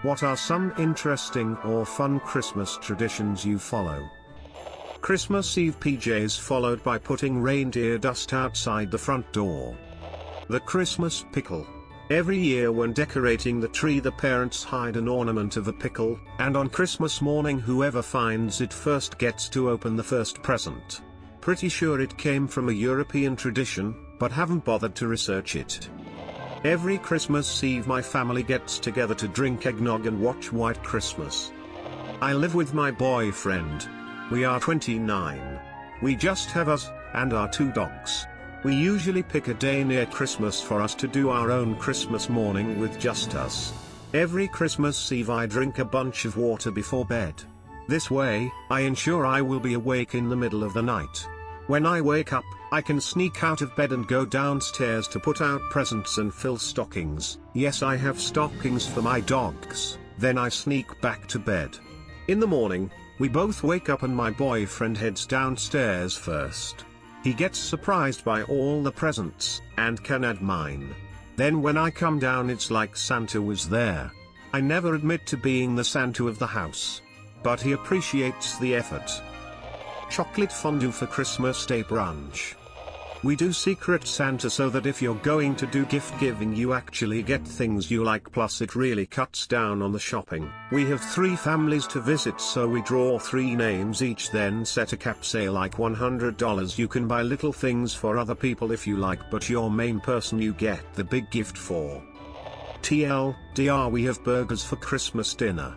What are some interesting or fun Christmas traditions you follow? Christmas Eve PJs followed by putting reindeer dust outside the front door. The Christmas pickle. Every year when decorating the tree the parents hide an ornament of a pickle, and on Christmas morning whoever finds it first gets to open the first present. Pretty sure it came from a European tradition, but haven't bothered to research it. Every Christmas Eve my family gets together to drink eggnog and watch White Christmas. I live with my boyfriend. We are 29. We just have us, and our 2 dogs. We usually pick a day near Christmas for us to do our own Christmas morning with just us. Every Christmas Eve I drink a bunch of water before bed. This way, I ensure I will be awake in the middle of the night. When I wake up, I can sneak out of bed and go downstairs to put out presents and fill stockings. Yes, I have stockings for my dogs. Then I sneak back to bed. In the morning, we both wake up and my boyfriend heads downstairs first. He gets surprised by all the presents, and can add mine. Then when I come down it's like Santa was there. I never admit to being the Santa of the house. But he appreciates the effort. Chocolate fondue for Christmas Day brunch. We do Secret Santa so that if you're going to do gift giving you actually get things you like, plus it really cuts down on the shopping. We have 3 families to visit, so we draw 3 names each, then set a cap, say like $100. You can buy little things for other people if you like, but your main person you get the big gift for. TLDR, we have burgers for Christmas dinner.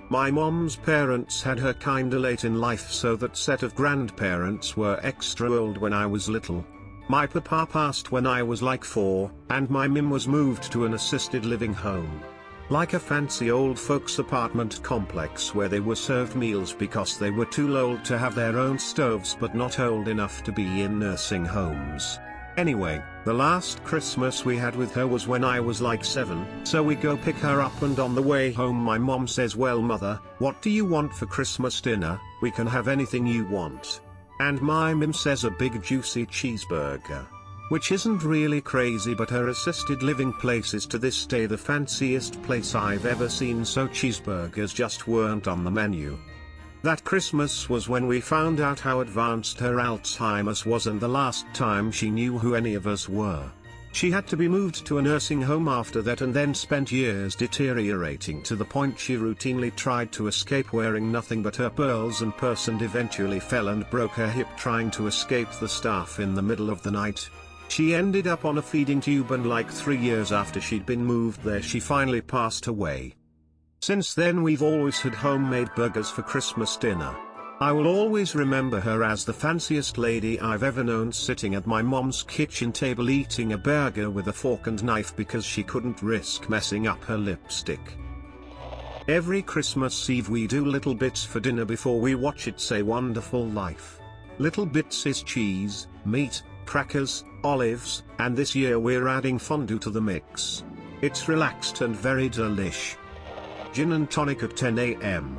My mom's parents had her kinda late in life, so that set of grandparents were extra old when I was little. My papa passed when I was like 4, and my mim was moved to an assisted living home. Like a fancy old folks apartment complex where they were served meals because they were too old to have their own stoves but not old enough to be in nursing homes. Anyway, the last Christmas we had with her was when I was like 7, so we go pick her up, and on the way home my mom says, "Well mother, what do you want for Christmas dinner? We can have anything you want." And my mom says a big juicy cheeseburger. Which isn't really crazy, but her assisted living place is to this day the fanciest place I've ever seen, so cheeseburgers just weren't on the menu. That Christmas was when we found out how advanced her Alzheimer's was and the last time she knew who any of us were. She had to be moved to a nursing home after that, and then spent years deteriorating to the point she routinely tried to escape wearing nothing but her pearls and purse, and eventually fell and broke her hip trying to escape the staff in the middle of the night. She ended up on a feeding tube, and like 3 years after she'd been moved there she finally passed away. Since then we've always had homemade burgers for Christmas dinner. I will always remember her as the fanciest lady I've ever known, sitting at my mom's kitchen table eating a burger with a fork and knife because she couldn't risk messing up her lipstick. Every Christmas Eve we do Little Bits for dinner before we watch It's a Wonderful Life. Little Bits is cheese, meat, crackers, olives, and this year we're adding fondue to the mix. It's relaxed and very delish. Gin and tonic at 10 a.m.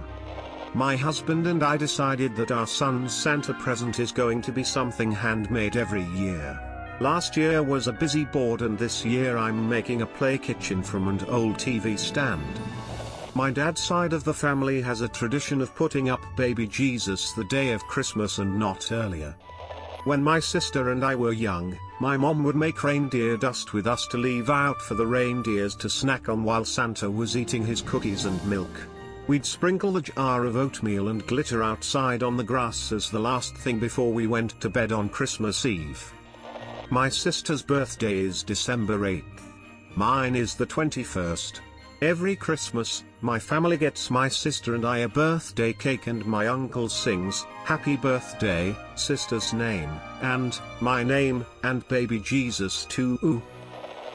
My husband and I decided that our son's Santa present is going to be something handmade every year. Last year was a busy board, and this year I'm making a play kitchen from an old TV stand. My dad's side of the family has a tradition of putting up baby Jesus the day of Christmas and not earlier. When my sister and I were young, my mom would make reindeer dust with us to leave out for the reindeers to snack on while Santa was eating his cookies and milk. We'd sprinkle the jar of oatmeal and glitter outside on the grass as the last thing before we went to bed on Christmas Eve. My sister's birthday is December 8th. Mine is the 21st. Every Christmas, my family gets my sister and I a birthday cake, and my uncle sings, "Happy birthday, sister's name," and my name, and baby Jesus too.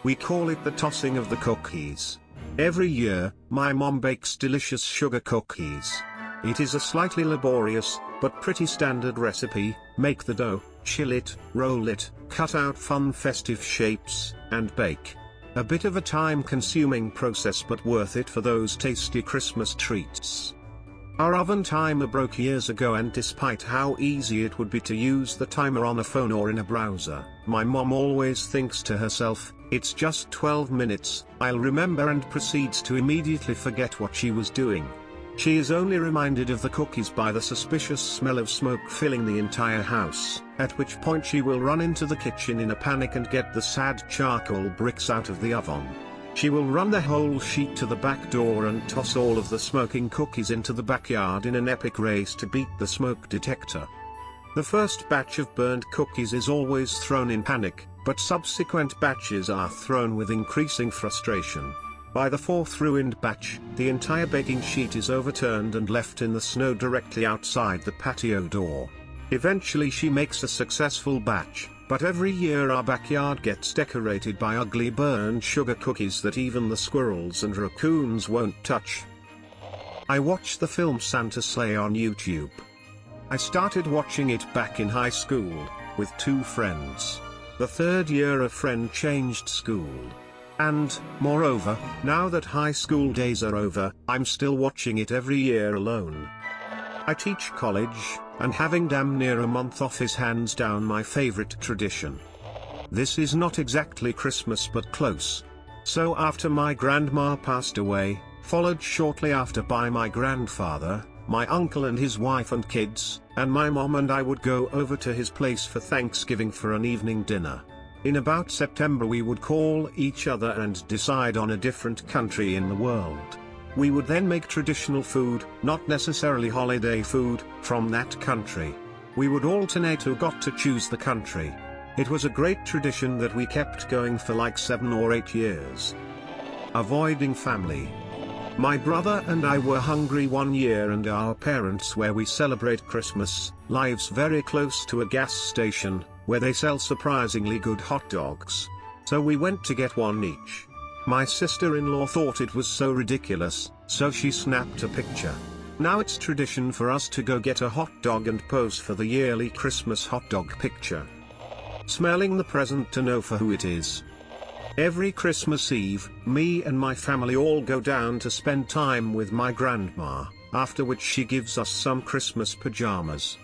We call it the tossing of the cookies. Every year, my mom bakes delicious sugar cookies. It is a slightly laborious, but pretty standard recipe. Make the dough, chill it, roll it, cut out fun festive shapes, and bake. A bit of a time-consuming process, but worth it for those tasty Christmas treats. Our oven timer broke years ago, and despite how easy it would be to use the timer on a phone or in a browser, my mom always thinks to herself, It's just 12 minutes, I'll remember, and proceeds to immediately forget what she was doing. She is only reminded of the cookies by the suspicious smell of smoke filling the entire house, at which point she will run into the kitchen in a panic and get the sad charcoal bricks out of the oven. She will run the whole sheet to the back door and toss all of the smoking cookies into the backyard in an epic race to beat the smoke detector. The first batch of burned cookies is always thrown in panic, but subsequent batches are thrown with increasing frustration. By the fourth ruined batch, the entire baking sheet is overturned and left in the snow directly outside the patio door. Eventually she makes a successful batch, but every year our backyard gets decorated by ugly burned sugar cookies that even the squirrels and raccoons won't touch. I watched the film Santa's Sleigh on YouTube. I started watching it back in high school, with 2 friends. The third year a friend changed school. And, moreover, now that high school days are over, I'm still watching it every year alone. I teach college, and having damn near a month off is hands down my favorite tradition. This is not exactly Christmas but close. So after my grandma passed away, followed shortly after by my grandfather, my uncle and his wife and kids, and my mom and I would go over to his place for Thanksgiving for an evening dinner. In about September we would call each other and decide on a different country in the world. We would then make traditional food, not necessarily holiday food, from that country. We would alternate who got to choose the country. It was a great tradition that we kept going for like 7 or 8 years. Avoiding family. My brother and I were hungry one year and our parents, where we celebrate Christmas, lives very close to a gas station, where they sell surprisingly good hot dogs. So we went to get one each. My sister-in-law thought it was so ridiculous, so she snapped a picture. Now it's tradition for us to go get a hot dog and pose for the yearly Christmas hot dog picture. Smelling the present to know for who it is. Every Christmas Eve, me and my family all go down to spend time with my grandma, after which she gives us some Christmas pajamas.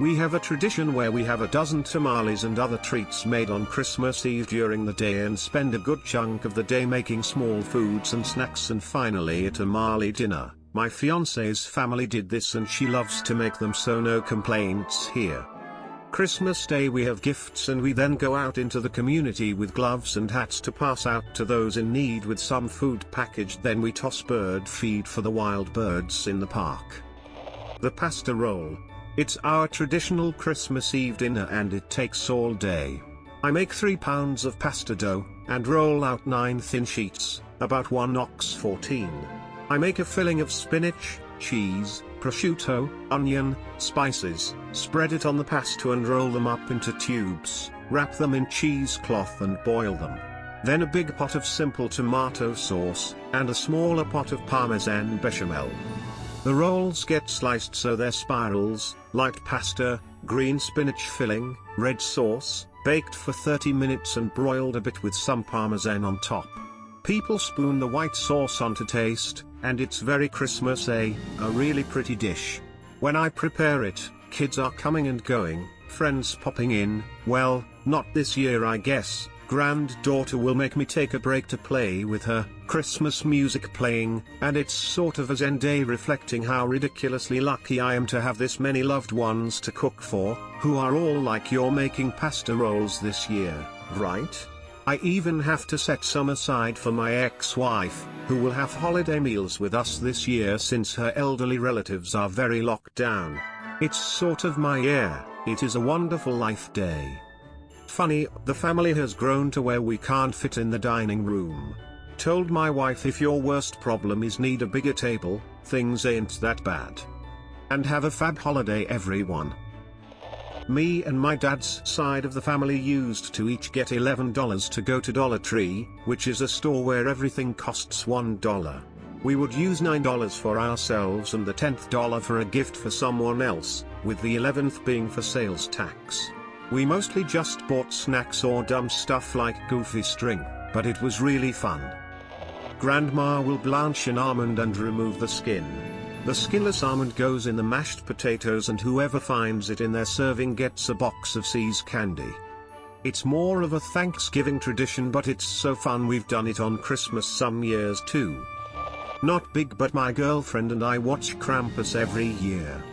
We have a tradition where we have a dozen tamales and other treats made on Christmas Eve during the day and spend a good chunk of the day making small foods and snacks, and finally a tamale dinner. My fiance's family did this and she loves to make them, so no complaints here. Christmas Day we have gifts and we then go out into the community with gloves and hats to pass out to those in need with some food packaged. Then we toss bird feed for the wild birds in the park. The pasta roll. It's our traditional Christmas Eve dinner and it takes all day. I make 3 pounds of pasta dough, and roll out 9 thin sheets, about 1 ox 14. I make a filling of spinach, cheese, prosciutto, onion, spices, spread it on the pasta and roll them up into tubes, wrap them in cheesecloth and boil them. Then a big pot of simple tomato sauce, and a smaller pot of Parmesan bechamel. The rolls get sliced so they're spirals, light pasta, green spinach filling, red sauce, baked for 30 minutes and broiled a bit with some Parmesan on top. People spoon the white sauce on to taste, and it's very Christmas-y, a really pretty dish. When I prepare it, kids are coming and going, friends popping in. Well, not this year I guess. Granddaughter will make me take a break to play with her, Christmas music playing, and it's sort of a Zen day, reflecting how ridiculously lucky I am to have this many loved ones to cook for, who are all like, "You're making pasta rolls this year, right?" I even have to set some aside for my ex-wife, who will have holiday meals with us this year since her elderly relatives are very locked down. It's sort of my year. It is a wonderful life day. Funny, the family has grown to where we can't fit in the dining room. Told my wife, if your worst problem is need a bigger table, things ain't that bad. And have a fab holiday everyone. Me and my dad's side of the family used to each get $11 to go to Dollar Tree, which is a store where everything costs $1. We would use $9 for ourselves and the $10th for a gift for someone else, with the $11th being for sales tax. We mostly just bought snacks or dumb stuff like goofy string, but it was really fun. Grandma will blanch an almond and remove the skin. The skinless almond goes in the mashed potatoes and whoever finds it in their serving gets a box of See's candy. It's more of a Thanksgiving tradition, but it's so fun we've done it on Christmas some years too. Not big, but my girlfriend and I watch Krampus every year.